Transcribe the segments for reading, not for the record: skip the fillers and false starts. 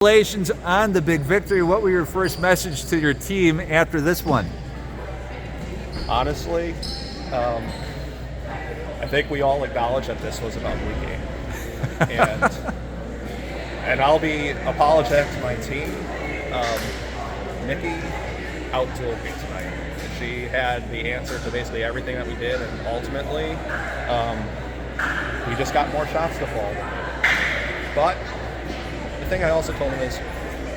Congratulations on the big victory. What were your first message to your team after this one? Honestly, I think we all acknowledge that this was an ugly game. And I'll be apologetic to my team. Nikki outdueled me tonight. She had the answer to basically everything that we did, and ultimately, we just got more shots to fall. But the thing I also told him is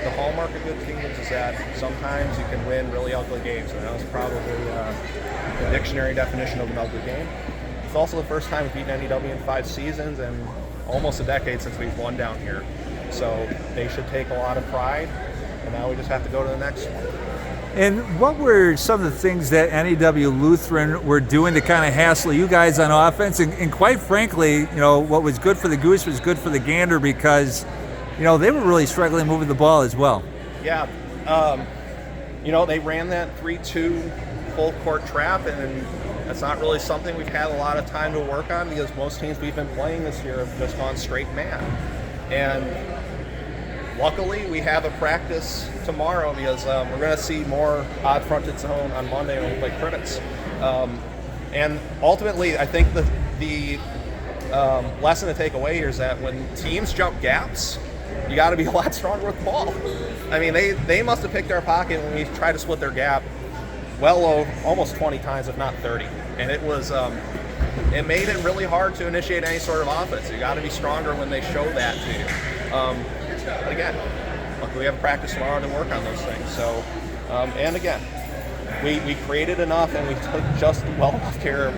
the hallmark of good teams is that sometimes you can win really ugly games, and that was probably the dictionary definition of an ugly game. It's also the first time we've beaten NEW in 5 seasons and almost a decade since we've won down here. So they should take a lot of pride, and now we just have to go to the next one. And what were some of the things that NEW Lutheran were doing to kind of hassle you guys on offense? And quite frankly, you know, what was good for the goose was good for the gander, because, you know, they were really struggling moving the ball as well. Yeah. You know, they ran that 3-2 full court trap, and that's not really something we've had a lot of time to work on, because most teams we've been playing this year have just gone straight man. And luckily, we have a practice tomorrow, because we're going to see more odd fronted zone on Monday when we play Critics. And ultimately, I think the lesson to take away here is that when teams jump gaps, you got to be a lot stronger with the ball. I mean, they must have picked our pocket when we tried to split their gap well over almost 20 times, if not 30. And it was it made it really hard to initiate any sort of offense. You got to be stronger when they show that to you. But again, look, we have practice tomorrow to work on those things. So, and again, we created enough, and we took just well enough care,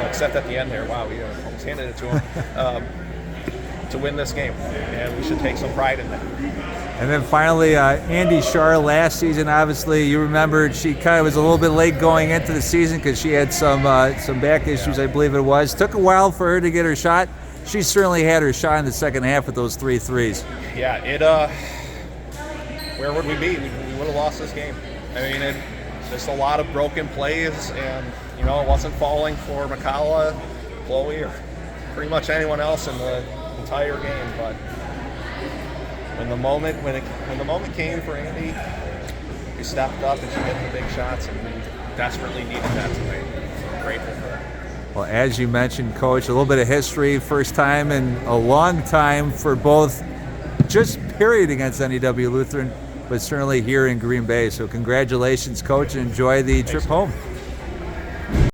except at the end there. Wow, we almost handed it to them to win this game, and we should take some pride in that. And then finally, Andy Shar last season, obviously, you remembered she kind of was a little bit late going into the season because she had some back issues, I believe it was. Took a while for her to get her shot. She certainly had her shot in the second half with those 3 threes. Yeah, where would we be? We would have lost this game. I mean, just a lot of broken plays, and, you know, it wasn't falling for McCalla, Chloe, or pretty much anyone else in the entire game. But when the moment came for Andy, she stepped up and she hit the big shots, and we desperately needed that tonight. I'm grateful for that. Well, as you mentioned, Coach, a little bit of history, first time in a long time for both, just period, against NEW Lutheran, but certainly here in Green Bay. So congratulations, Coach, and enjoy the trip home.